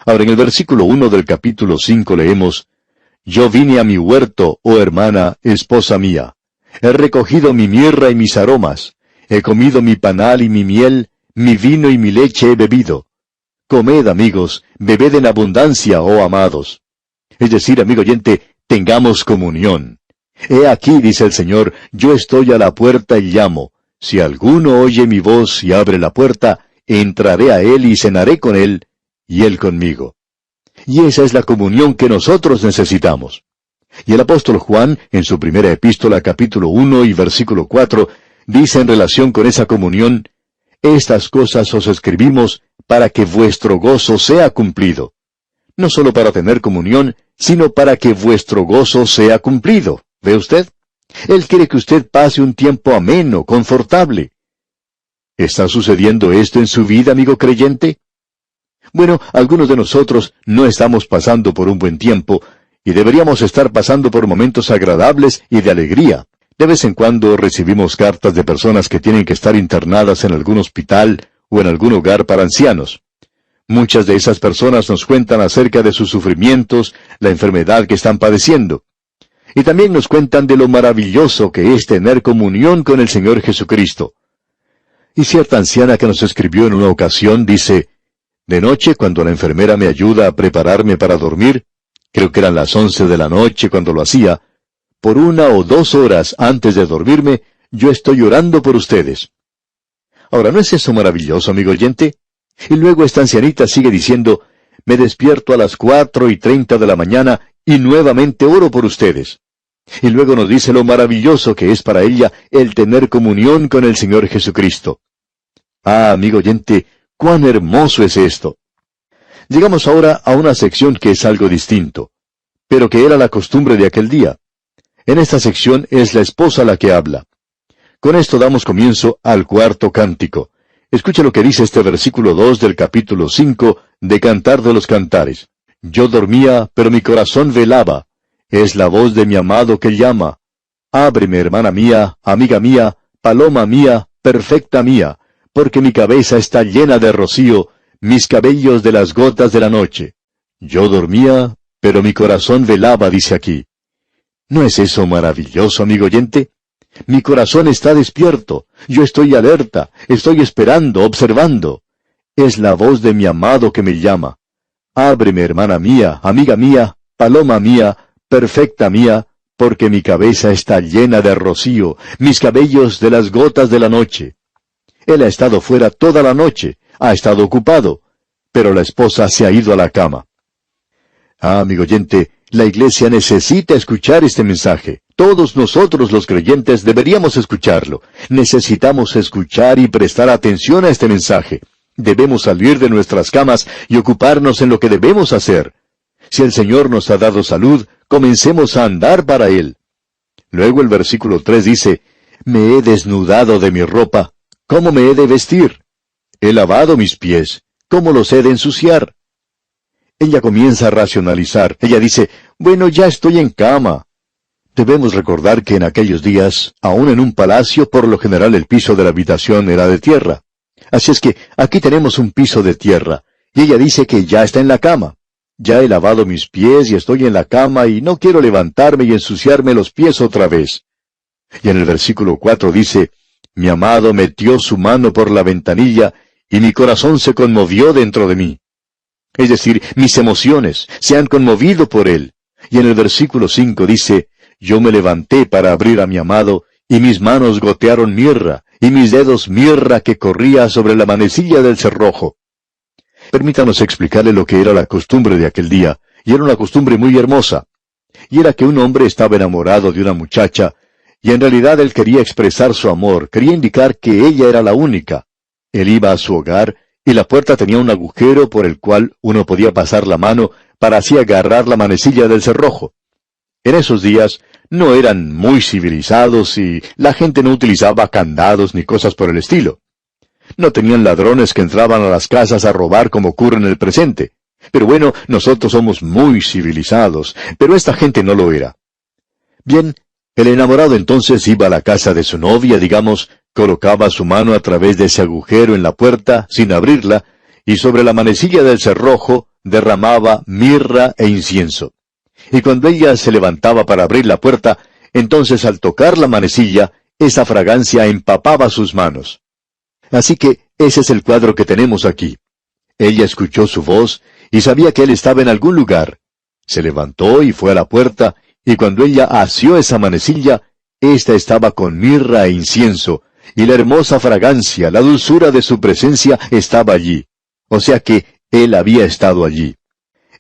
Ahora, en el versículo 1 del capítulo 5 leemos, «Yo vine a mi huerto, oh hermana, esposa mía. He recogido mi mirra y mis aromas. He comido mi panal y mi miel, mi vino y mi leche he bebido. Comed, amigos, bebed en abundancia, oh amados». Es decir, amigo oyente, tengamos comunión. He aquí, dice el Señor, yo estoy a la puerta y llamo. Si alguno oye mi voz y abre la puerta, entraré a él y cenaré con él, y él conmigo. Y esa es la comunión que nosotros necesitamos. Y el apóstol Juan, en su primera epístola, capítulo 1 y versículo 4, dice en relación con esa comunión, «Estas cosas os escribimos para que vuestro gozo sea cumplido». No solo para tener comunión, sino para que vuestro gozo sea cumplido. ¿Ve usted? Él quiere que usted pase un tiempo ameno, confortable. ¿Está sucediendo esto en su vida, amigo creyente? Bueno, algunos de nosotros no estamos pasando por un buen tiempo, y deberíamos estar pasando por momentos agradables y de alegría. De vez en cuando recibimos cartas de personas que tienen que estar internadas en algún hospital o en algún hogar para ancianos. Muchas de esas personas nos cuentan acerca de sus sufrimientos, la enfermedad que están padeciendo. Y también nos cuentan de lo maravilloso que es tener comunión con el Señor Jesucristo. Y cierta anciana que nos escribió en una ocasión dice, «De noche, cuando la enfermera me ayuda a prepararme para dormir, creo que eran las 11 de la noche cuando lo hacía, por 1 o 2 horas antes de dormirme, yo estoy orando por ustedes». Ahora, ¿no es eso maravilloso, amigo oyente? Y luego esta ancianita sigue diciendo, «Me despierto a las 4:30 de la mañana y nuevamente oro por ustedes». Y luego nos dice lo maravilloso que es para ella el tener comunión con el Señor Jesucristo. Ah, amigo oyente, cuán hermoso es esto. Llegamos ahora a una sección que es algo distinto, pero que era la costumbre de aquel día. En esta sección es la esposa la que habla. Con esto damos comienzo al cuarto cántico. Escuche lo que dice este versículo 2 del capítulo 5 de Cantar de los Cantares. «Yo dormía, pero mi corazón velaba. Es la voz de mi amado que llama. Ábreme, hermana mía, amiga mía, paloma mía, perfecta mía, porque mi cabeza está llena de rocío, mis cabellos de las gotas de la noche. Yo dormía, pero mi corazón velaba», dice aquí. ¿No es eso maravilloso, amigo oyente? Mi corazón está despierto, yo estoy alerta, estoy esperando, observando. Es la voz de mi amado que me llama. Ábreme, hermana mía, amiga mía, paloma mía, perfecta mía, porque mi cabeza está llena de rocío, mis cabellos de las gotas de la noche. Él ha estado fuera toda la noche, ha estado ocupado, pero la esposa se ha ido a la cama. Ah, amigo oyente, la iglesia necesita escuchar este mensaje. Todos nosotros los creyentes deberíamos escucharlo. Necesitamos escuchar y prestar atención a este mensaje. Debemos salir de nuestras camas y ocuparnos en lo que debemos hacer. Si el Señor nos ha dado salud, comencemos a andar para Él. Luego el versículo 3 dice, «Me he desnudado de mi ropa, ¿cómo me he de vestir? He lavado mis pies, ¿cómo los he de ensuciar?» Ella comienza a racionalizar. Ella dice, «Bueno, ya estoy en cama». Debemos recordar que en aquellos días, aun en un palacio, por lo general el piso de la habitación era de tierra. Así es que aquí tenemos un piso de tierra, y ella dice que ya está en la cama. Ya he lavado mis pies y estoy en la cama y no quiero levantarme y ensuciarme los pies otra vez. Y en el versículo 4 dice, «Mi amado metió su mano por la ventanilla y mi corazón se conmovió dentro de mí». Es decir, mis emociones se han conmovido por él. Y en el versículo 5 dice, «Yo me levanté para abrir a mi amado, y mis manos gotearon mirra, y mis dedos mirra que corría sobre la manecilla del cerrojo». Permítanos explicarle lo que era la costumbre de aquel día, y era una costumbre muy hermosa. Y era que un hombre estaba enamorado de una muchacha, y en realidad él quería expresar su amor, quería indicar que ella era la única. Él iba a su hogar, y la puerta tenía un agujero por el cual uno podía pasar la mano para así agarrar la manecilla del cerrojo. En esos días no eran muy civilizados y la gente no utilizaba candados ni cosas por el estilo. No tenían ladrones que entraban a las casas a robar como ocurre en el presente. Pero bueno, nosotros somos muy civilizados, pero esta gente no lo era. Bien, el enamorado entonces iba a la casa de su novia, digamos, colocaba su mano a través de ese agujero en la puerta, sin abrirla, y sobre la manecilla del cerrojo derramaba mirra e incienso. Y cuando ella se levantaba para abrir la puerta, entonces al tocar la manecilla, esa fragancia empapaba sus manos. Así que ese es el cuadro que tenemos aquí. Ella escuchó su voz y sabía que él estaba en algún lugar. Se levantó y fue a la puerta, y cuando ella asió esa manecilla, ésta estaba con mirra e incienso, y la hermosa fragancia, la dulzura de su presencia estaba allí. O sea que él había estado allí.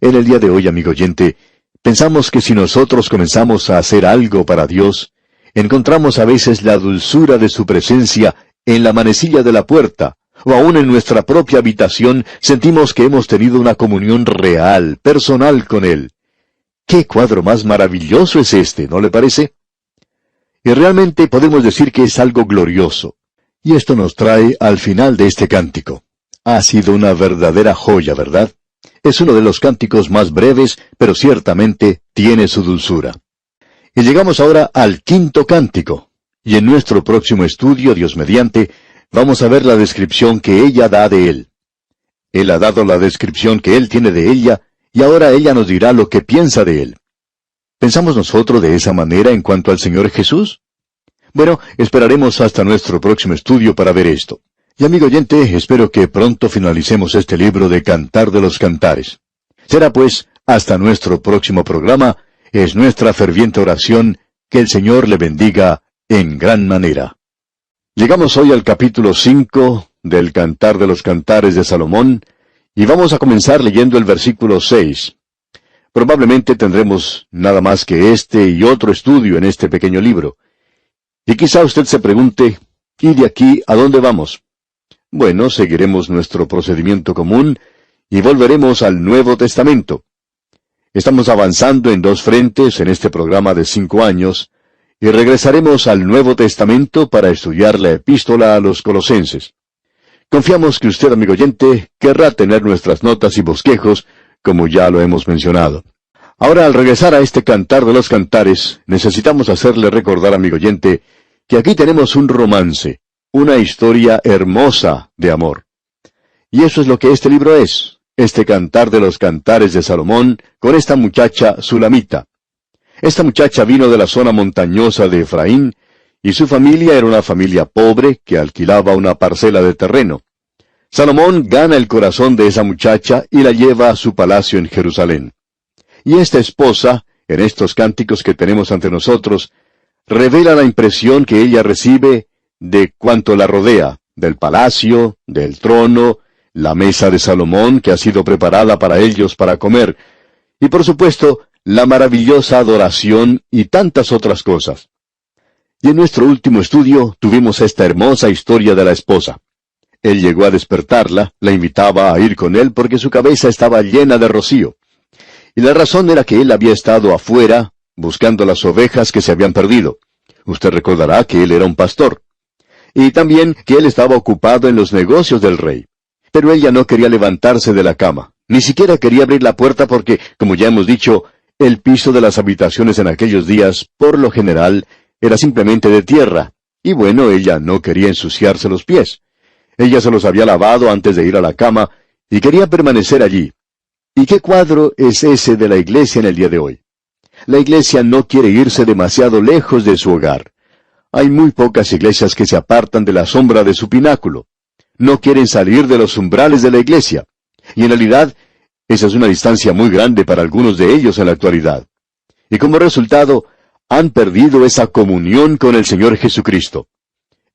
En el día de hoy, amigo oyente, pensamos que si nosotros comenzamos a hacer algo para Dios, encontramos a veces la dulzura de su presencia en la manecilla de la puerta, o aún en nuestra propia habitación sentimos que hemos tenido una comunión real, personal con Él. ¡Qué cuadro más maravilloso es este!, ¿no le parece? Y realmente podemos decir que es algo glorioso. Y esto nos trae al final de este cántico. Ha sido una verdadera joya, ¿verdad? Es uno de los cánticos más breves, pero ciertamente tiene su dulzura. Y llegamos ahora al quinto cántico. Y en nuestro próximo estudio, Dios mediante, vamos a ver la descripción que ella da de él. Él ha dado la descripción que él tiene de ella, y ahora ella nos dirá lo que piensa de él. ¿Pensamos nosotros de esa manera en cuanto al Señor Jesús? Bueno, esperaremos hasta nuestro próximo estudio para ver esto. Y amigo oyente, espero que pronto finalicemos este libro de Cantar de los Cantares. Será pues, hasta nuestro próximo programa, es nuestra ferviente oración que el Señor le bendiga en gran manera. Llegamos hoy al capítulo 5 del Cantar de los Cantares de Salomón, y vamos a comenzar leyendo el versículo 6. Probablemente tendremos nada más que este y otro estudio en este pequeño libro. Y quizá usted se pregunte, ¿y de aquí a dónde vamos? Bueno, seguiremos nuestro procedimiento común y volveremos al Nuevo Testamento. Estamos avanzando en dos frentes en este programa de 5 años, y regresaremos al Nuevo Testamento para estudiar la epístola a los Colosenses. Confiamos que usted, amigo oyente, querrá tener nuestras notas y bosquejos, como ya lo hemos mencionado. Ahora, al regresar a este Cantar de los Cantares, necesitamos hacerle recordar, amigo oyente, que aquí tenemos un romance, una historia hermosa de amor. Y eso es lo que este libro es, este Cantar de los Cantares de Salomón, con esta muchacha Sulamita. Esta muchacha vino de la zona montañosa de Efraín, y su familia era una familia pobre que alquilaba una parcela de terreno. Salomón gana el corazón de esa muchacha y la lleva a su palacio en Jerusalén. Y esta esposa, en estos cánticos que tenemos ante nosotros, revela la impresión que ella recibe de cuanto la rodea, del palacio, del trono, la mesa de Salomón que ha sido preparada para ellos para comer, y por supuesto, la maravillosa adoración y tantas otras cosas. Y en nuestro último estudio tuvimos esta hermosa historia de la esposa. Él llegó a despertarla, la invitaba a ir con él porque su cabeza estaba llena de rocío. Y la razón era que él había estado afuera, buscando las ovejas que se habían perdido. Usted recordará que él era un pastor. Y también que él estaba ocupado en los negocios del rey. Pero ella no quería levantarse de la cama. Ni siquiera quería abrir la puerta porque, como ya hemos dicho, el piso de las habitaciones en aquellos días, por lo general, era simplemente de tierra. Y bueno, ella no quería ensuciarse los pies. Ella se los había lavado antes de ir a la cama y quería permanecer allí. ¿Y qué cuadro es ese de la iglesia en el día de hoy? La iglesia no quiere irse demasiado lejos de su hogar. Hay muy pocas iglesias que se apartan de la sombra de su pináculo. No quieren salir de los umbrales de la iglesia. Y en realidad, esa es una distancia muy grande para algunos de ellos en la actualidad. Y como resultado, han perdido esa comunión con el Señor Jesucristo.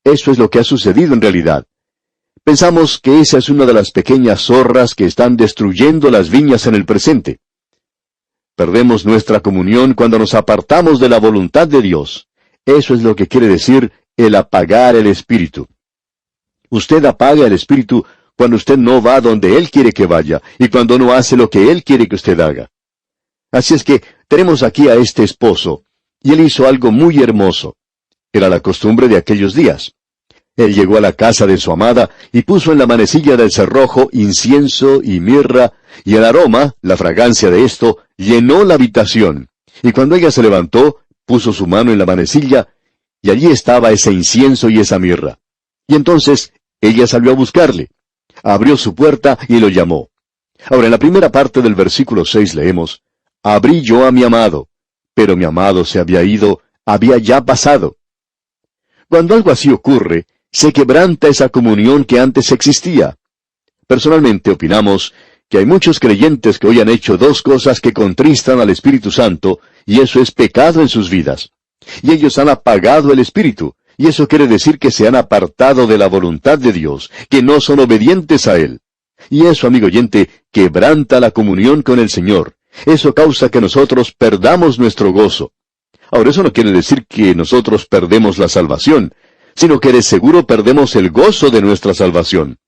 Eso es lo que ha sucedido en realidad. Pensamos que esa es una de las pequeñas zorras que están destruyendo las viñas en el presente. Perdemos nuestra comunión cuando nos apartamos de la voluntad de Dios. Eso es lo que quiere decir el apagar el espíritu. Usted apaga el espíritu cuando usted no va donde Él quiere que vaya, y cuando no hace lo que Él quiere que usted haga. Así es que tenemos aquí a este esposo, y él hizo algo muy hermoso. Era la costumbre de aquellos días. Él llegó a la casa de su amada y puso en la manecilla del cerrojo incienso y mirra, y el aroma, la fragancia de esto, llenó la habitación. Y cuando ella se levantó, puso su mano en la manecilla, y allí estaba ese incienso y esa mirra. Y entonces ella salió a buscarle. Abrió su puerta y lo llamó. Ahora, en la primera parte del versículo 6 leemos, «Abrí yo a mi amado, pero mi amado se había ido, había ya pasado». Cuando algo así ocurre, se quebranta esa comunión que antes existía. Personalmente opinamos que hay muchos creyentes que hoy han hecho dos cosas que contristan al Espíritu Santo, y eso es pecado en sus vidas. Y ellos han apagado el Espíritu, y eso quiere decir que se han apartado de la voluntad de Dios, que no son obedientes a Él. Y eso, amigo oyente, quebranta la comunión con el Señor. Eso causa que nosotros perdamos nuestro gozo. Ahora, eso no quiere decir que nosotros perdemos la salvación, sino que de seguro perdemos el gozo de nuestra salvación.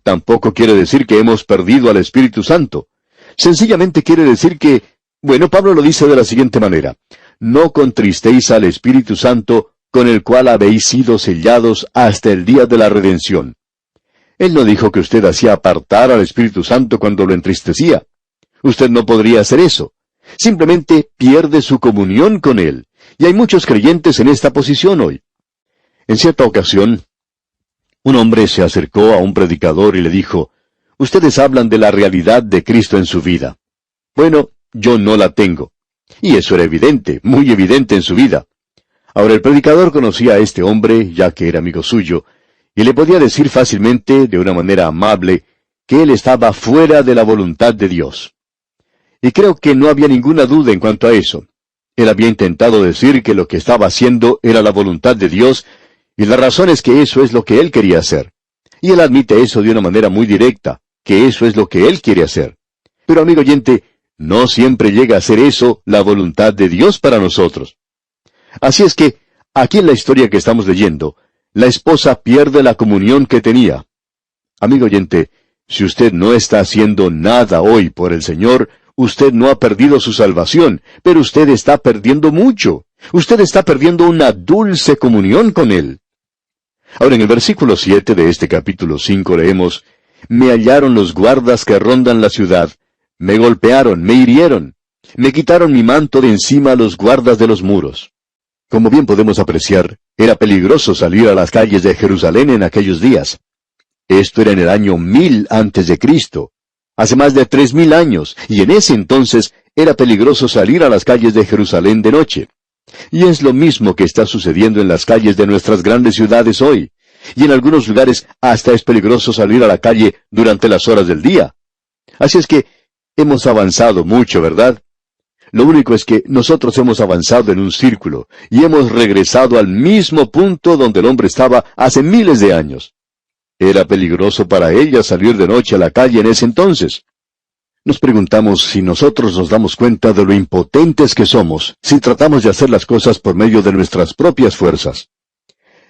Tampoco quiere decir que hemos perdido al Espíritu Santo. Sencillamente quiere decir que, bueno, Pablo lo dice de la siguiente manera, «No contristéis al Espíritu Santo, con el cual habéis sido sellados hasta el día de la redención». Él no dijo que usted hacía apartar al Espíritu Santo cuando lo entristecía. Usted no podría hacer eso. Simplemente pierde su comunión con Él. Y hay muchos creyentes en esta posición hoy. En cierta ocasión, un hombre se acercó a un predicador y le dijo, «Ustedes hablan de la realidad de Cristo en su vida. Bueno, yo no la tengo». Y eso era evidente, muy evidente en su vida. Ahora, el predicador conocía a este hombre, ya que era amigo suyo, y le podía decir fácilmente, de una manera amable, que él estaba fuera de la voluntad de Dios. Y creo que no había ninguna duda en cuanto a eso. Él había intentado decir que lo que estaba haciendo era la voluntad de Dios, y la razón es que eso es lo que él quería hacer. Y él admite eso de una manera muy directa, que eso es lo que él quiere hacer. Pero, amigo oyente, no siempre llega a ser eso la voluntad de Dios para nosotros. Así es que, aquí en la historia que estamos leyendo, la esposa pierde la comunión que tenía. Amigo oyente, si usted no está haciendo nada hoy por el Señor, usted no ha perdido su salvación, pero usted está perdiendo mucho. Usted está perdiendo una dulce comunión con Él. Ahora, en el versículo 7 de este capítulo 5 leemos, «Me hallaron los guardas que rondan la ciudad, me golpearon, me hirieron, me quitaron mi manto de encima los guardas de los muros». Como bien podemos apreciar, era peligroso salir a las calles de Jerusalén en aquellos días. Esto era en el año 1000 antes de Cristo, hace más de 3000 años, y en ese entonces era peligroso salir a las calles de Jerusalén de noche. Y es lo mismo que está sucediendo en las calles de nuestras grandes ciudades hoy. Y en algunos lugares hasta es peligroso salir a la calle durante las horas del día. Así es que hemos avanzado mucho, ¿verdad? Lo único es que nosotros hemos avanzado en un círculo y hemos regresado al mismo punto donde el hombre estaba hace miles de años. Era peligroso para ella salir de noche a la calle en ese entonces. Nos preguntamos si nosotros nos damos cuenta de lo impotentes que somos si tratamos de hacer las cosas por medio de nuestras propias fuerzas.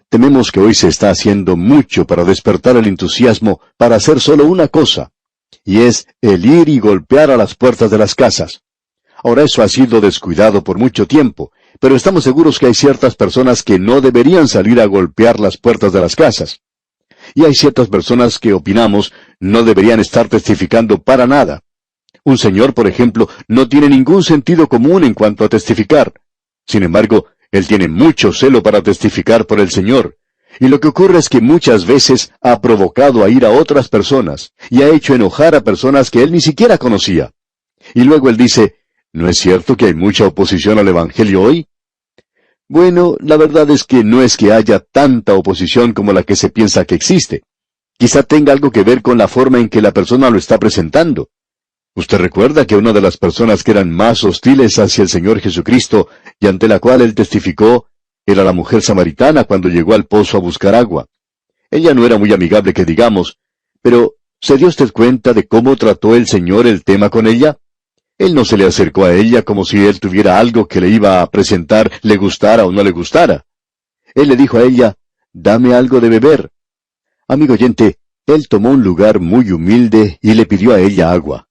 Tememos que hoy se está haciendo mucho para despertar el entusiasmo para hacer solo una cosa, y es el ir y golpear a las puertas de las casas. Ahora eso ha sido descuidado por mucho tiempo, pero estamos seguros que hay ciertas personas que no deberían salir a golpear las puertas de las casas. Y hay ciertas personas que opinamos no deberían estar testificando para nada. Un señor, por ejemplo, no tiene ningún sentido común en cuanto a testificar. Sin embargo, él tiene mucho celo para testificar por el Señor. Y lo que ocurre es que muchas veces ha provocado a ir a otras personas, y ha hecho enojar a personas que él ni siquiera conocía. Y luego él dice, ¿no es cierto que hay mucha oposición al Evangelio hoy? Bueno, la verdad es que no es que haya tanta oposición como la que se piensa que existe. Quizá tenga algo que ver con la forma en que la persona lo está presentando. Usted recuerda que una de las personas que eran más hostiles hacia el Señor Jesucristo y ante la cual él testificó era la mujer samaritana cuando llegó al pozo a buscar agua. Ella no era muy amigable que digamos, pero ¿se dio usted cuenta de cómo trató el Señor el tema con ella? Él no se le acercó a ella como si él tuviera algo que le iba a presentar, le gustara o no le gustara. Él le dijo a ella, «Dame algo de beber». Amigo oyente, él tomó un lugar muy humilde y le pidió a ella agua.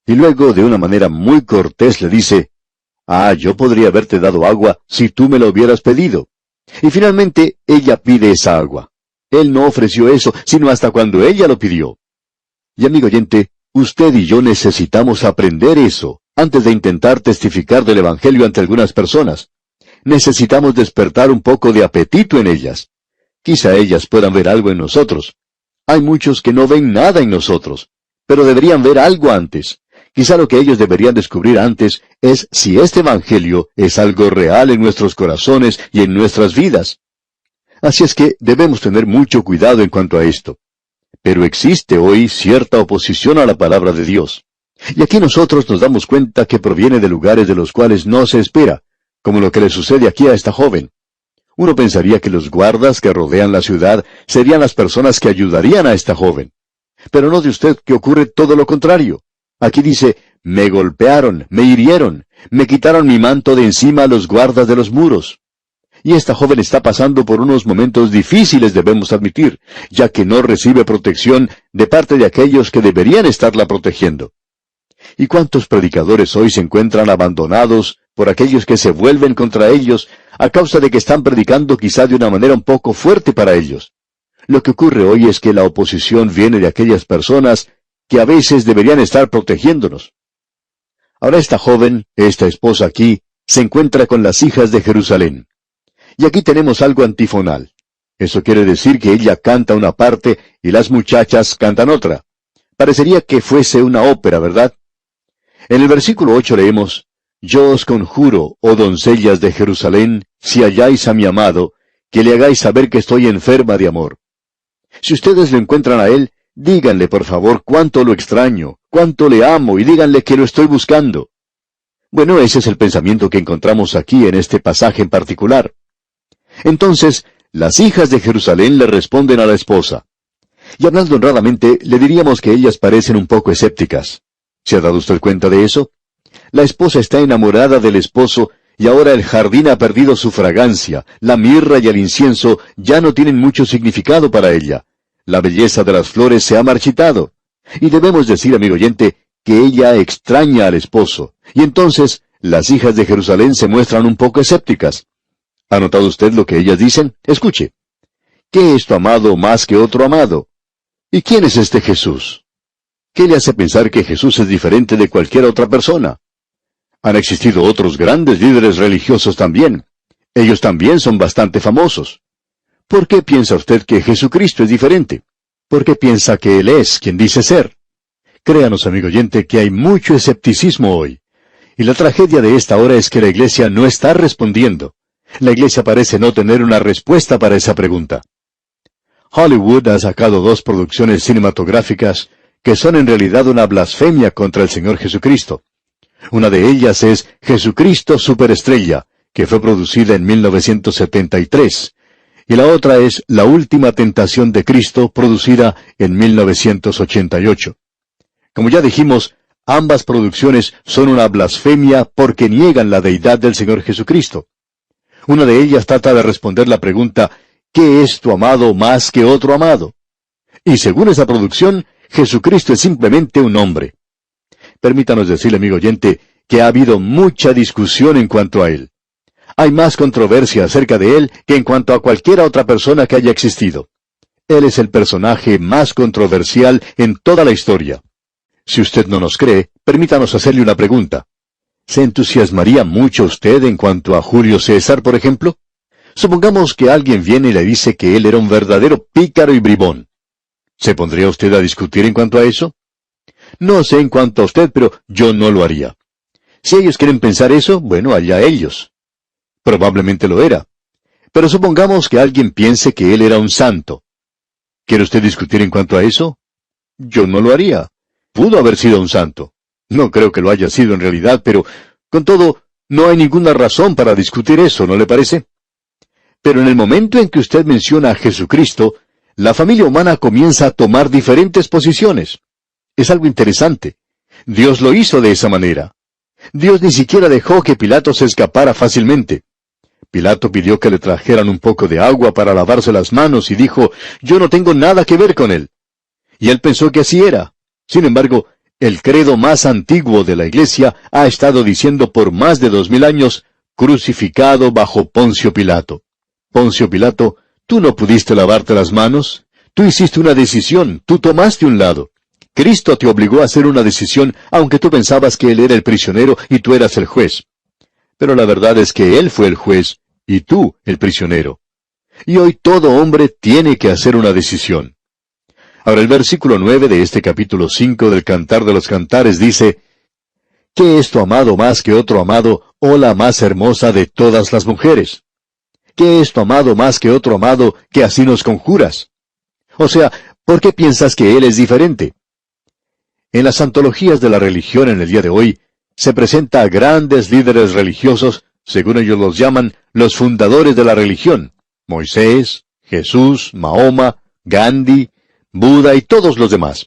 Y luego, de una manera muy cortés, le dice, yo podría haberte dado agua si tú me lo hubieras pedido. Y finalmente, ella pide esa agua. Él no ofreció eso, sino hasta cuando ella lo pidió. Y amigo oyente, usted y yo necesitamos aprender eso, antes de intentar testificar del Evangelio ante algunas personas. Necesitamos despertar un poco de apetito en ellas. Quizá ellas puedan ver algo en nosotros. Hay muchos que no ven nada en nosotros, pero deberían ver algo antes. Quizá lo que ellos deberían descubrir antes es si este Evangelio es algo real en nuestros corazones y en nuestras vidas. Así es que debemos tener mucho cuidado en cuanto a esto. Pero existe hoy cierta oposición a la palabra de Dios. Y aquí nosotros nos damos cuenta que proviene de lugares de los cuales no se espera, como lo que le sucede aquí a esta joven. Uno pensaría que los guardas que rodean la ciudad serían las personas que ayudarían a esta joven. Pero note usted que ocurre todo lo contrario. Aquí dice, me golpearon, me hirieron, me quitaron mi manto de encima los guardas de los muros. Y esta joven está pasando por unos momentos difíciles, debemos admitir, ya que no recibe protección de parte de aquellos que deberían estarla protegiendo. ¿Y cuántos predicadores hoy se encuentran abandonados por aquellos que se vuelven contra ellos a causa de que están predicando quizá de una manera un poco fuerte para ellos? Lo que ocurre hoy es que la oposición viene de aquellas personas que a veces deberían estar protegiéndonos. Ahora esta joven, esta esposa aquí, se encuentra con las hijas de Jerusalén. Y aquí tenemos algo antifonal. Eso quiere decir que ella canta una parte y las muchachas cantan otra. Parecería que fuese una ópera, ¿verdad? En el versículo 8 leemos, Yo os conjuro, oh doncellas de Jerusalén, si halláis a mi amado, que le hagáis saber que estoy enferma de amor. Si ustedes lo encuentran a él, díganle por favor cuánto lo extraño, cuánto le amo, y díganle que lo estoy buscando. Bueno, ese es el pensamiento que encontramos aquí en este pasaje en particular. Entonces, las hijas de Jerusalén le responden a la esposa. Y hablando honradamente, le diríamos que ellas parecen un poco escépticas. ¿Se ha dado usted cuenta de eso? La esposa está enamorada del esposo, y ahora el jardín ha perdido su fragancia, la mirra y el incienso ya no tienen mucho significado para ella. La belleza de las flores se ha marchitado. Y debemos decir, amigo oyente, que ella extraña al esposo. Y entonces, las hijas de Jerusalén se muestran un poco escépticas. ¿Ha notado usted lo que ellas dicen? Escuche. ¿Qué es tu amado más que otro amado? ¿Y quién es este Jesús? ¿Qué le hace pensar que Jesús es diferente de cualquier otra persona? Han existido otros grandes líderes religiosos también. Ellos también son bastante famosos. ¿Por qué piensa usted que Jesucristo es diferente? ¿Por qué piensa que Él es quien dice ser? Créanos, amigo oyente, que hay mucho escepticismo hoy. Y la tragedia de esta hora es que la iglesia no está respondiendo. La iglesia parece no tener una respuesta para esa pregunta. Hollywood ha sacado 2 producciones cinematográficas que son en realidad una blasfemia contra el Señor Jesucristo. Una de ellas es Jesucristo Superestrella, que fue producida en 1973, y la otra es La Última Tentación de Cristo, producida en 1988. Como ya dijimos, ambas producciones son una blasfemia porque niegan la deidad del Señor Jesucristo. Una de ellas trata de responder la pregunta, ¿qué es tu amado más que otro amado? Y según esa producción, Jesucristo es simplemente un hombre. Permítanos decirle, amigo oyente, que ha habido mucha discusión en cuanto a él. Hay más controversia acerca de él que en cuanto a cualquiera otra persona que haya existido. Él es el personaje más controversial en toda la historia. Si usted no nos cree, permítanos hacerle una pregunta. ¿Se entusiasmaría mucho usted en cuanto a Julio César, por ejemplo? Supongamos que alguien viene y le dice que él era un verdadero pícaro y bribón. ¿Se pondría usted a discutir en cuanto a eso? No sé en cuanto a usted, pero yo no lo haría. Si ellos quieren pensar eso, bueno, allá ellos. Probablemente lo era. Pero supongamos que alguien piense que él era un santo. ¿Quiere usted discutir en cuanto a eso? Yo no lo haría. Pudo haber sido un santo. No creo que lo haya sido en realidad, pero, con todo, no hay ninguna razón para discutir eso, ¿no le parece? Pero en el momento en que usted menciona a Jesucristo, la familia humana comienza a tomar diferentes posiciones. Es algo interesante. Dios lo hizo de esa manera. Dios ni siquiera dejó que Pilato se escapara fácilmente. Pilato pidió que le trajeran un poco de agua para lavarse las manos y dijo, yo no tengo nada que ver con él. Y él pensó que así era. Sin embargo, el credo más antiguo de la Iglesia ha estado diciendo por más de 2000 años, crucificado bajo Poncio Pilato. Poncio Pilato, tú no pudiste lavarte las manos. Tú hiciste una decisión, tú tomaste un lado. Cristo te obligó a hacer una decisión, aunque tú pensabas que Él era el prisionero y tú eras el juez. Pero la verdad es que Él fue el juez y tú el prisionero. Y hoy todo hombre tiene que hacer una decisión. Ahora el versículo 9 de este capítulo 5 del Cantar de los Cantares dice, ¿qué es tu amado más que otro amado, o la más hermosa de todas las mujeres? ¿Qué es tu amado más que otro amado, que así nos conjuras? O sea, ¿por qué piensas que él es diferente? En las antologías de la religión en el día de hoy, se presenta a grandes líderes religiosos, según ellos los llaman, los fundadores de la religión: Moisés, Jesús, Mahoma, Gandhi, Buda y todos los demás.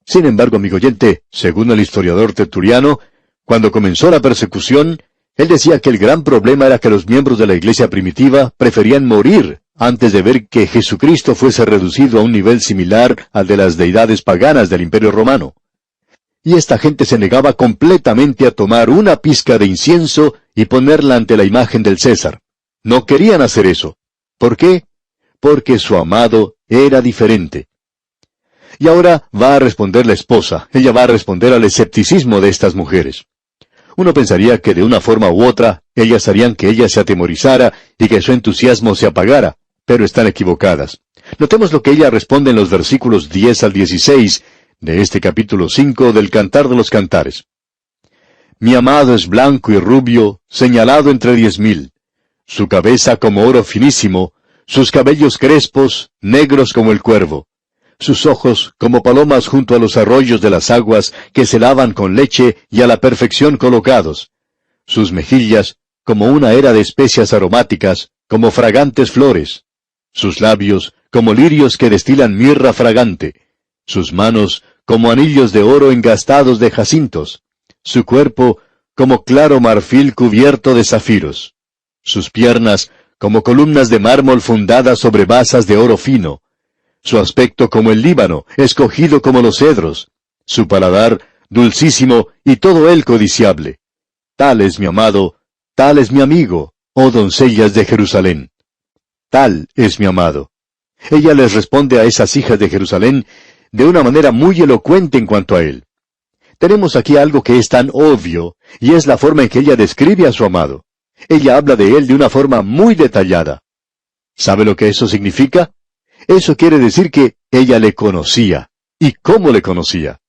Sin embargo, amigo oyente, según el historiador Tertuliano, cuando comenzó la persecución, él decía que el gran problema era que los miembros de la iglesia primitiva preferían morir antes de ver que Jesucristo fuese reducido a un nivel similar al de las deidades paganas del Imperio Romano. Y esta gente se negaba completamente a tomar una pizca de incienso y ponerla ante la imagen del César. No querían hacer eso. ¿Por qué? Porque su amado era diferente. Y ahora va a responder la esposa. Ella va a responder al escepticismo de estas mujeres. Uno pensaría que de una forma u otra, ellas harían que ella se atemorizara y que su entusiasmo se apagara, pero están equivocadas. Notemos lo que ella responde en los versículos 10 al 16 de este capítulo 5 del Cantar de los Cantares. Mi amado es blanco y rubio, señalado entre 10,000. Su cabeza como oro finísimo, sus cabellos crespos, negros como el cuervo. Sus ojos como palomas junto a los arroyos de las aguas que se lavan con leche y a la perfección colocados. Sus mejillas como una era de especias aromáticas, como fragantes flores. Sus labios como lirios que destilan mirra fragante. Sus manos como anillos de oro engastados de jacintos. Su cuerpo como claro marfil cubierto de zafiros. Sus piernas como columnas de mármol fundadas sobre basas de oro fino. Su aspecto como el Líbano, escogido como los cedros. Su paladar dulcísimo y todo él codiciable. Tal es mi amado, tal es mi amigo, oh doncellas de Jerusalén. Tal es mi amado. Ella les responde a esas hijas de Jerusalén de una manera muy elocuente en cuanto a él. Tenemos aquí algo que es tan obvio, y es la forma en que ella describe a su amado. Ella habla de él de una forma muy detallada. ¿Sabe lo que eso significa? Eso quiere decir que ella le conocía. ¿Y cómo le conocía?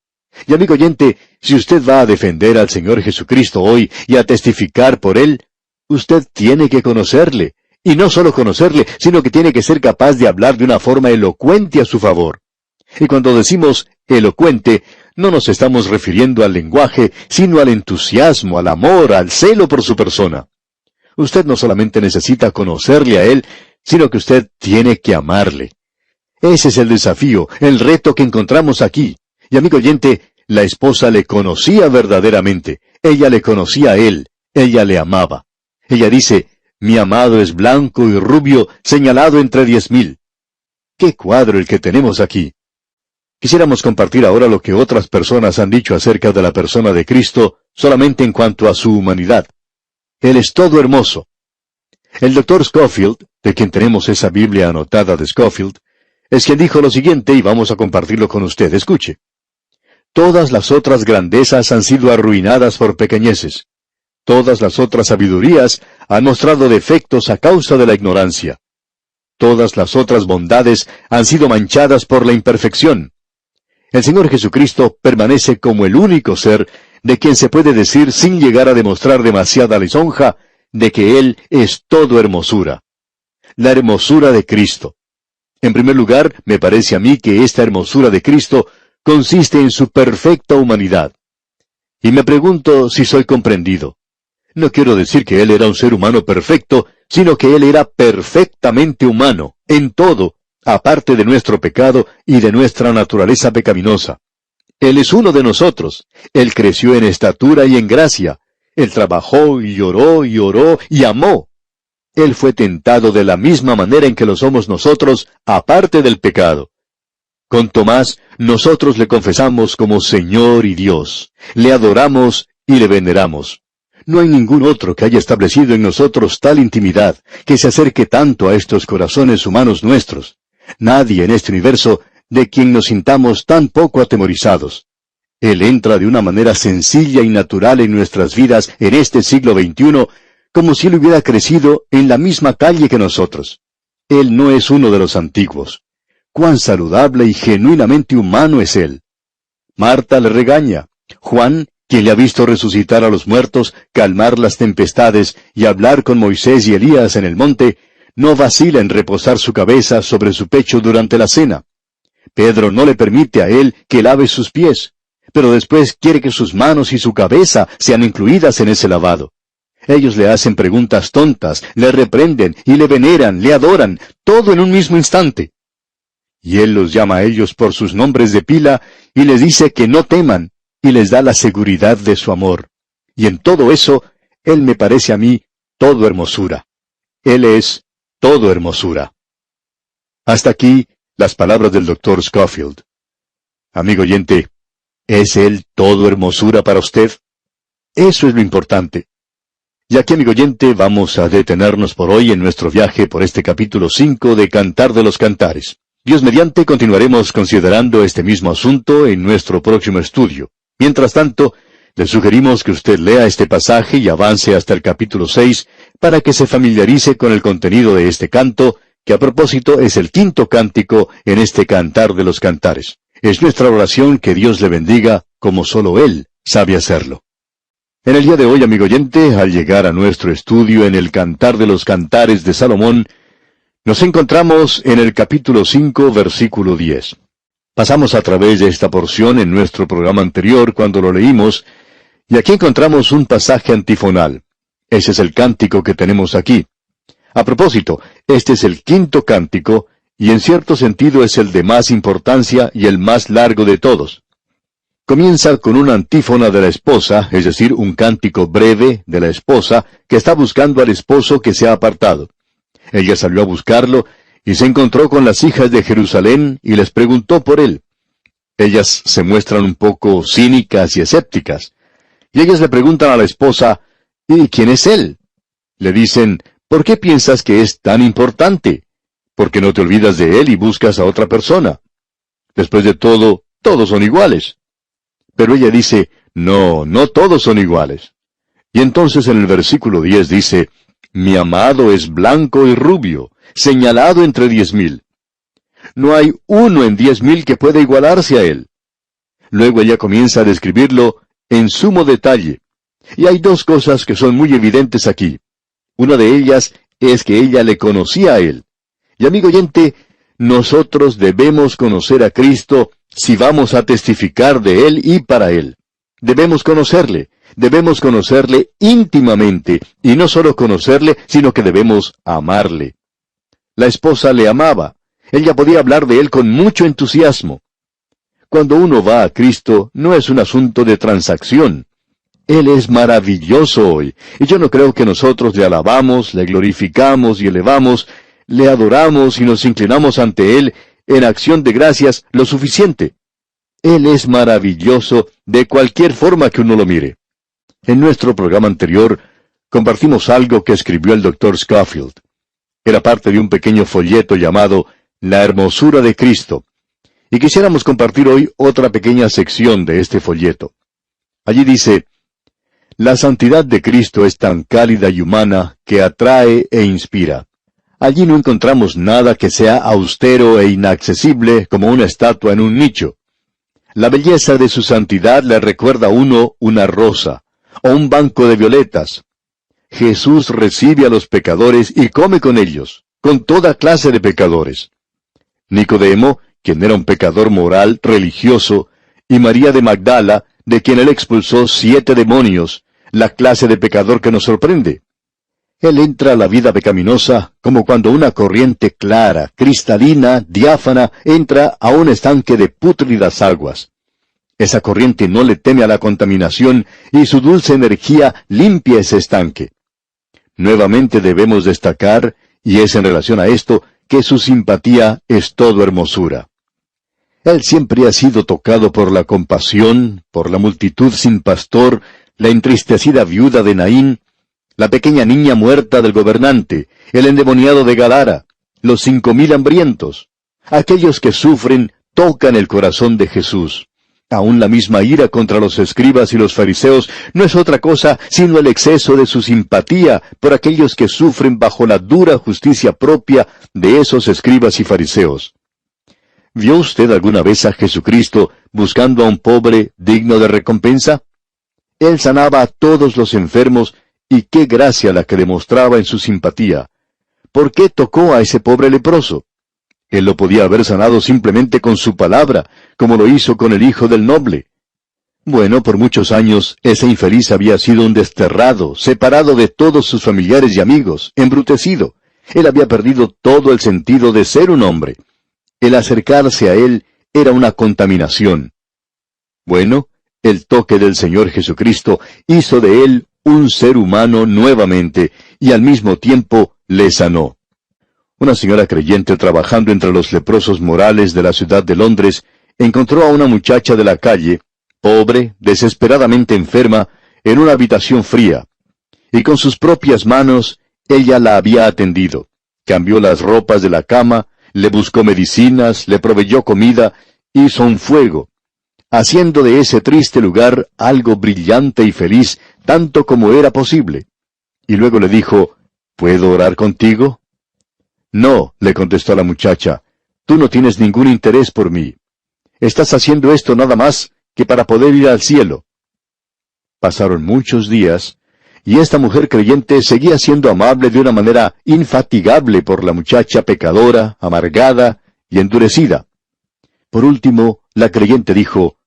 Y amigo oyente, si usted va a defender al Señor Jesucristo hoy y a testificar por él, usted tiene que conocerle. Y no solo conocerle, sino que tiene que ser capaz de hablar de una forma elocuente a su favor. Y cuando decimos elocuente, no nos estamos refiriendo al lenguaje, sino al entusiasmo, al amor, al celo por su persona. Usted no solamente necesita conocerle a él, sino que usted tiene que amarle. Ese es el desafío, el reto que encontramos aquí. Y amigo oyente, la esposa le conocía verdaderamente. Ella le conocía a él. Ella le amaba. Ella dice, mi amado es blanco y rubio, señalado entre 10,000. ¡Qué cuadro el que tenemos aquí! Quisiéramos compartir ahora lo que otras personas han dicho acerca de la persona de Cristo, solamente en cuanto a su humanidad. Él es todo hermoso. El Dr. Scofield, de quien tenemos esa Biblia anotada de Scofield, es quien dijo lo siguiente, y vamos a compartirlo con usted. Escuche. Todas las otras grandezas han sido arruinadas por pequeñeces. Todas las otras sabidurías han mostrado defectos a causa de la ignorancia. Todas las otras bondades han sido manchadas por la imperfección. El Señor Jesucristo permanece como el único ser de quien se puede decir sin llegar a demostrar demasiada lisonja, de que Él es todo hermosura. La hermosura de Cristo. En primer lugar, me parece a mí que esta hermosura de Cristo consiste en su perfecta humanidad. Y me pregunto si soy comprendido. No quiero decir que Él era un ser humano perfecto, sino que Él era perfectamente humano, en todo, aparte de nuestro pecado y de nuestra naturaleza pecaminosa. Él es uno de nosotros. Él creció en estatura y en gracia. Él trabajó y oró y amó. Él fue tentado de la misma manera en que lo somos nosotros, aparte del pecado. Con Tomás, nosotros le confesamos como Señor y Dios. Le adoramos y le veneramos. No hay ningún otro que haya establecido en nosotros tal intimidad, que se acerque tanto a estos corazones humanos nuestros. Nadie en este universo de quien nos sintamos tan poco atemorizados. Él entra de una manera sencilla y natural en nuestras vidas en este siglo XXI, como si Él hubiera crecido en la misma calle que nosotros. Él no es uno de los antiguos. Cuán saludable y genuinamente humano es él. Marta le regaña. Juan, quien le ha visto resucitar a los muertos, calmar las tempestades y hablar con Moisés y Elías en el monte, no vacila en reposar su cabeza sobre su pecho durante la cena. Pedro no le permite a él que lave sus pies, pero después quiere que sus manos y su cabeza sean incluidas en ese lavado. Ellos le hacen preguntas tontas, le reprenden y le veneran, le adoran, todo en un mismo instante. Y él los llama a ellos por sus nombres de pila y les dice que no teman, y les da la seguridad de su amor. Y en todo eso, él me parece a mí todo hermosura. Él es todo hermosura. Hasta aquí las palabras del Dr. Scofield. Amigo oyente, ¿es él todo hermosura para usted? Eso es lo importante. Y aquí, amigo oyente, vamos a detenernos por hoy en nuestro viaje por este capítulo 5 de Cantar de los Cantares. Dios mediante, continuaremos considerando este mismo asunto en nuestro próximo estudio. Mientras tanto, le sugerimos que usted lea este pasaje y avance hasta el capítulo 6 para que se familiarice con el contenido de este canto, que a propósito es el quinto cántico en este Cantar de los Cantares. Es nuestra oración que Dios le bendiga como solo Él sabe hacerlo. En el día de hoy, amigo oyente, al llegar a nuestro estudio en el Cantar de los Cantares de Salomón, nos encontramos en el capítulo 5, versículo 10. Pasamos a través de esta porción en nuestro programa anterior cuando lo leímos, y aquí encontramos un pasaje antifonal. Ese es el cántico que tenemos aquí. A propósito, este es el quinto cántico, y en cierto sentido es el de más importancia y el más largo de todos. Comienza con una antífona de la esposa, es decir, un cántico breve de la esposa que está buscando al esposo que se ha apartado. Ella salió a buscarlo y se encontró con las hijas de Jerusalén y les preguntó por él. Ellas se muestran un poco cínicas y escépticas. Y ellas le preguntan a la esposa, ¿y quién es él? Le dicen, ¿por qué piensas que es tan importante? ¿Por qué no te olvidas de él y buscas a otra persona? Después de todo, todos son iguales. Pero ella dice, no todos son iguales. Y entonces en el versículo 10 dice, mi amado es blanco y rubio, señalado entre 10,000. No hay uno en 10,000 que pueda igualarse a él. Luego ella comienza a describirlo en sumo detalle. Y hay dos cosas que son muy evidentes aquí. Una de ellas es que ella le conocía a él. Y amigo oyente, nosotros debemos conocer a Cristo si vamos a testificar de él y para él. Debemos conocerle íntimamente, y no solo conocerle, sino que debemos amarle. La esposa le amaba. Ella podía hablar de él con mucho entusiasmo. Cuando uno va a Cristo, no es un asunto de transacción. Él es maravilloso hoy, y yo no creo que nosotros le alabamos, le glorificamos y elevamos, le adoramos y nos inclinamos ante Él en acción de gracias lo suficiente. Él es maravilloso de cualquier forma que uno lo mire. En nuestro programa anterior, compartimos algo que escribió el Dr. Scofield. Era parte de un pequeño folleto llamado La hermosura de Cristo. Y quisiéramos compartir hoy otra pequeña sección de este folleto. Allí dice, la santidad de Cristo es tan cálida y humana que atrae e inspira. Allí no encontramos nada que sea austero e inaccesible como una estatua en un nicho. La belleza de su santidad le recuerda a uno una rosa, o un banco de violetas. Jesús recibe a los pecadores y come con ellos, con toda clase de pecadores. Nicodemo, quien era un pecador moral, religioso, y María de Magdala, de quien él expulsó 7 demonios, la clase de pecador que nos sorprende. Él entra a la vida pecaminosa como cuando una corriente clara, cristalina, diáfana, entra a un estanque de pútridas aguas. Esa corriente no le teme a la contaminación y su dulce energía limpia ese estanque. Nuevamente debemos destacar, y es en relación a esto, que su simpatía es todo hermosura. Él siempre ha sido tocado por la compasión, por la multitud sin pastor, la entristecida viuda de Naín, la pequeña niña muerta del gobernante, el endemoniado de Gadara, los 5,000 hambrientos. Aquellos que sufren tocan el corazón de Jesús. Aún la misma ira contra los escribas y los fariseos no es otra cosa sino el exceso de su simpatía por aquellos que sufren bajo la dura justicia propia de esos escribas y fariseos. ¿Vio usted alguna vez a Jesucristo buscando a un pobre digno de recompensa? Él sanaba a todos los enfermos, y qué gracia la que demostraba en su simpatía. ¿Por qué tocó a ese pobre leproso? Él lo podía haber sanado simplemente con su palabra, como lo hizo con el hijo del noble. Bueno, por muchos años ese infeliz había sido un desterrado, separado de todos sus familiares y amigos, embrutecido. Él había perdido todo el sentido de ser un hombre. El acercarse a él era una contaminación. Bueno, el toque del Señor Jesucristo hizo de él un ser humano nuevamente, y al mismo tiempo le sanó. Una señora creyente trabajando entre los leprosos morales de la ciudad de Londres encontró a una muchacha de la calle, pobre, desesperadamente enferma, en una habitación fría. Y con sus propias manos ella la había atendido. Cambió las ropas de la cama, le buscó medicinas, le proveyó comida, hizo un fuego, haciendo de ese triste lugar algo brillante y feliz, tanto como era posible. Y luego le dijo, ¿puedo orar contigo? No, le contestó la muchacha, tú no tienes ningún interés por mí. Estás haciendo esto nada más que para poder ir al cielo. Pasaron muchos días, y esta mujer creyente seguía siendo amable de una manera infatigable por la muchacha pecadora, amargada y endurecida. Por último, la creyente dijo,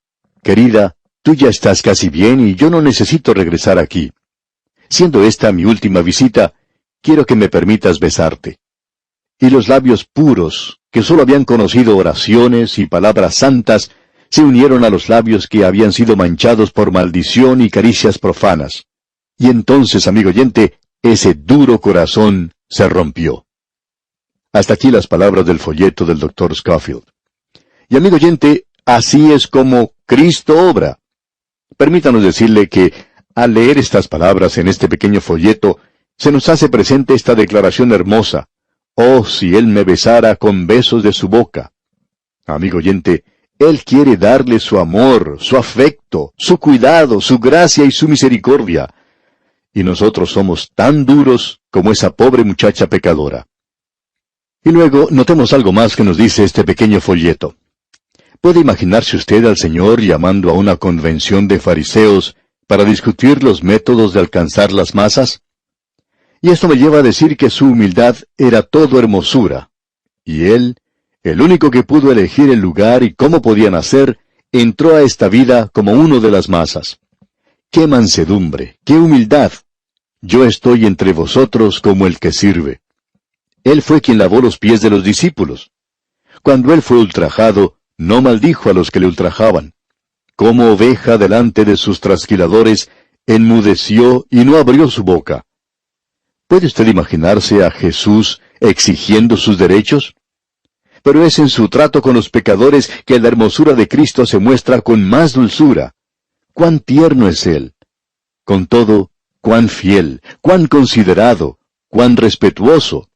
«Querida, tú ya estás casi bien y yo no necesito regresar aquí. Siendo esta mi última visita, quiero que me permitas besarte». Y los labios puros, que sólo habían conocido oraciones y palabras santas, se unieron a los labios que habían sido manchados por maldición y caricias profanas. Y entonces, amigo oyente, ese duro corazón se rompió. Hasta aquí las palabras del folleto del Dr. Scofield. Y amigo oyente, así es como Cristo obra. Permítanos decirle que, al leer estas palabras en este pequeño folleto, se nos hace presente esta declaración hermosa. «Oh, si Él me besara con besos de su boca». Amigo oyente, Él quiere darle su amor, su afecto, su cuidado, su gracia y su misericordia. Y nosotros somos tan duros como esa pobre muchacha pecadora. Y luego, notemos algo más que nos dice este pequeño folleto. ¿Puede imaginarse usted al Señor llamando a una convención de fariseos para discutir los métodos de alcanzar las masas? Y esto me lleva a decir que su humildad era todo hermosura. Y Él, el único que pudo elegir el lugar y cómo podía nacer, entró a esta vida como uno de las masas. ¡Qué mansedumbre! ¡Qué humildad! Yo estoy entre vosotros como el que sirve. Él fue quien lavó los pies de los discípulos. Cuando Él fue ultrajado, no maldijo a los que le ultrajaban. Como oveja delante de sus trasquiladores, enmudeció y no abrió su boca. ¿Puede usted imaginarse a Jesús exigiendo sus derechos? Pero es en su trato con los pecadores que la hermosura de Cristo se muestra con más dulzura. ¡Cuán tierno es Él! Con todo, cuán fiel, cuán considerado, cuán respetuoso.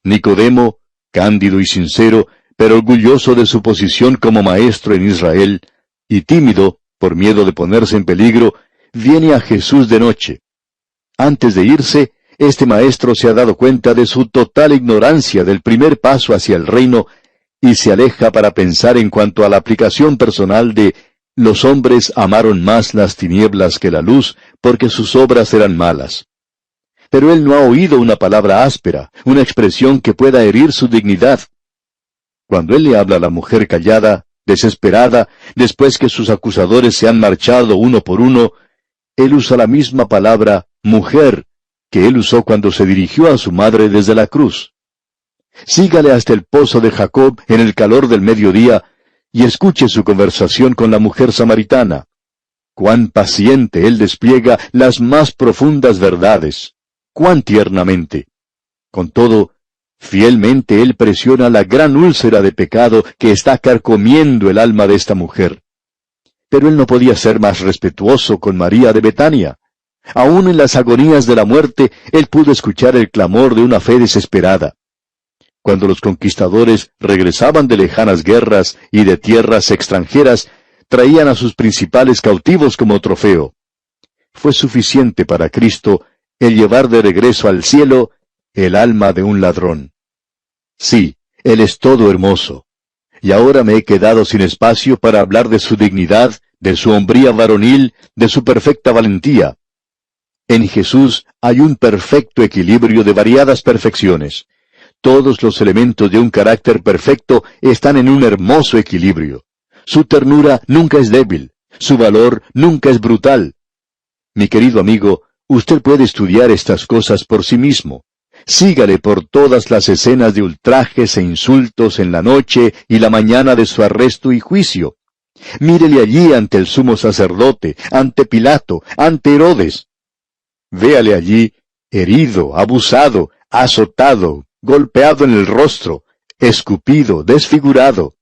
Nicodemo, cándido y sincero, pero orgulloso de su posición como maestro en Israel, y tímido, por miedo de ponerse en peligro, viene a Jesús de noche. Antes de irse, este maestro se ha dado cuenta de su total ignorancia del primer paso hacia el reino, y se aleja para pensar en cuanto a la aplicación personal de «los hombres amaron más las tinieblas que la luz, porque sus obras eran malas». Pero él no ha oído una palabra áspera, una expresión que pueda herir su dignidad. Cuando él le habla a la mujer callada, desesperada, después que sus acusadores se han marchado uno por uno, él usa la misma palabra mujer que él usó cuando se dirigió a su madre desde la cruz. Sígale hasta el pozo de Jacob en el calor del mediodía y escuche su conversación con la mujer samaritana. Cuán paciente él despliega las más profundas verdades. Cuán tiernamente. Con todo, fielmente él presiona la gran úlcera de pecado que está carcomiendo el alma de esta mujer. Pero él no podía ser más respetuoso con María de Betania. Aún en las agonías de la muerte, él pudo escuchar el clamor de una fe desesperada. Cuando los conquistadores regresaban de lejanas guerras y de tierras extranjeras, traían a sus principales cautivos como trofeo. Fue suficiente para Cristo el llevar de regreso al cielo el alma de un ladrón. Sí, Él es todo hermoso. y ahora me he quedado sin espacio para hablar de su dignidad, de su hombría varonil, de su perfecta valentía. En Jesús hay un perfecto equilibrio de variadas perfecciones. Todos los elementos de un carácter perfecto están en un hermoso equilibrio. Su ternura nunca es débil, su valor nunca es brutal. Mi querido amigo, usted puede estudiar estas cosas por sí mismo. Sígale por todas las escenas de ultrajes e insultos en la noche y la mañana de su arresto y juicio. Mírele allí ante el sumo sacerdote, ante Pilato, ante Herodes. Véale allí, herido, abusado, azotado, golpeado en el rostro, escupido, desfigurado.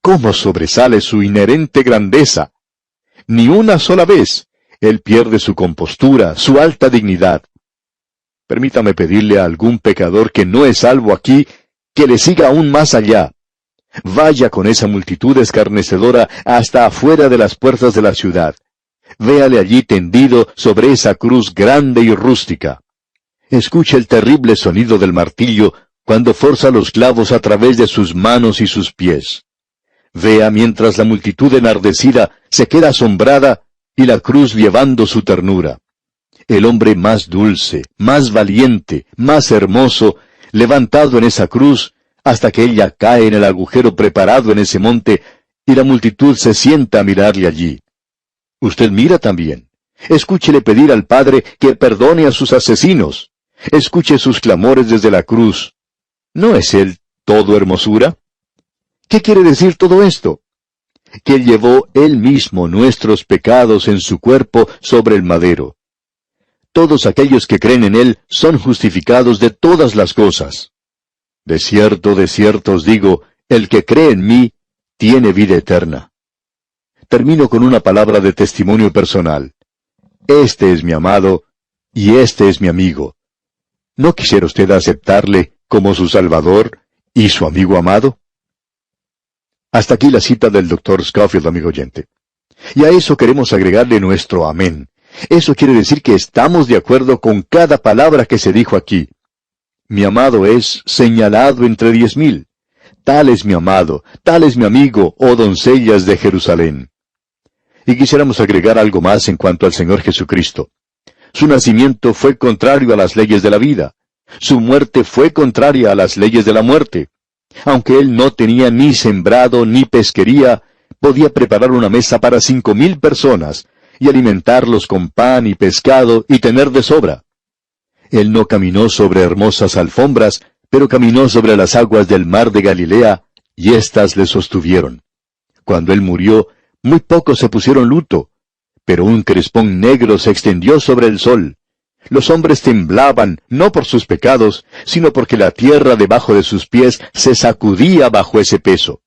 ¿Cómo sobresale su inherente grandeza? Ni una sola vez él pierde su compostura, su alta dignidad. Permítame pedirle a algún pecador que no es salvo aquí, que le siga aún más allá. Vaya con esa multitud escarnecedora hasta afuera de las puertas de la ciudad. Véale allí tendido sobre esa cruz grande y rústica. Escuche el terrible sonido del martillo cuando forza los clavos a través de sus manos y sus pies. Vea mientras la multitud enardecida se queda asombrada y la cruz llevando su ternura. El hombre más dulce, más valiente, más hermoso, levantado en esa cruz, hasta que ella cae en el agujero preparado en ese monte, y la multitud se sienta a mirarle allí. Usted mira también. Escúchele pedir al Padre que perdone a sus asesinos. Escuche sus clamores desde la cruz. ¿No es Él todo hermosura? ¿Qué quiere decir todo esto? Que Él llevó Él mismo nuestros pecados en su cuerpo sobre el madero. Todos aquellos que creen en Él son justificados de todas las cosas. De cierto os digo, el que cree en mí, tiene vida eterna. Termino con una palabra de testimonio personal. Este es mi amado, y este es mi amigo. ¿No quisiera usted aceptarle como su Salvador y su amigo amado? Hasta aquí la cita del Dr. Scofield, amigo oyente. Y a eso queremos agregarle nuestro amén. Eso quiere decir que estamos de acuerdo con cada palabra que se dijo aquí. Mi amado es señalado entre 10,000. Tal es mi amado, tal es mi amigo, oh doncellas de Jerusalén. Y quisiéramos agregar algo más en cuanto al Señor Jesucristo. Su nacimiento fue contrario a las leyes de la vida. Su muerte fue contraria a las leyes de la muerte. Aunque Él no tenía ni sembrado ni pesquería, podía preparar una mesa para 5,000 personas, y alimentarlos con pan y pescado y tener de sobra. Él no caminó sobre hermosas alfombras, pero caminó sobre las aguas del mar de Galilea, y éstas le sostuvieron. Cuando Él murió, muy pocos se pusieron luto, pero un crespón negro se extendió sobre el sol. Los hombres temblaban, no por sus pecados, sino porque la tierra debajo de sus pies se sacudía bajo ese peso.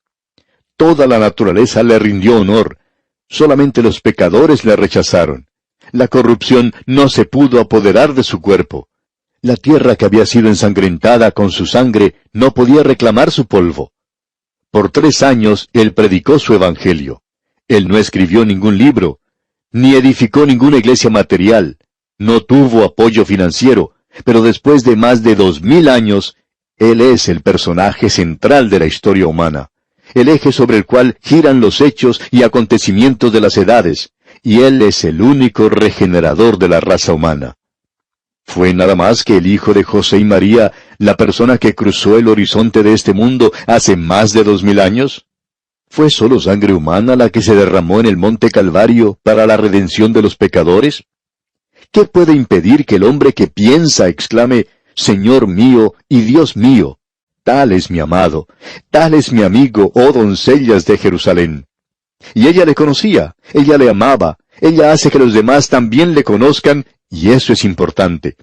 Toda la naturaleza le rindió honor. Solamente los pecadores le rechazaron. La corrupción no se pudo apoderar de su cuerpo. La tierra que había sido ensangrentada con su sangre no podía reclamar su polvo. Por 3 años Él predicó su evangelio. Él no escribió ningún libro, ni edificó ninguna iglesia material. No tuvo apoyo financiero, pero después de más de 2000 años, Él es el personaje central de la historia humana, el eje sobre el cual giran los hechos y acontecimientos de las edades, y Él es el único regenerador de la raza humana. ¿Fue nada más que el hijo de José y María la persona que cruzó el horizonte de este mundo hace más de 2000 años? ¿Fue solo sangre humana la que se derramó en el monte Calvario para la redención de los pecadores? ¿Qué puede impedir que el hombre que piensa exclame, Señor mío y Dios mío? Tal es mi amado, tal es mi amigo, oh doncellas de Jerusalén. Y ella le conocía, ella le amaba, ella hace que los demás también le conozcan, y eso es importante.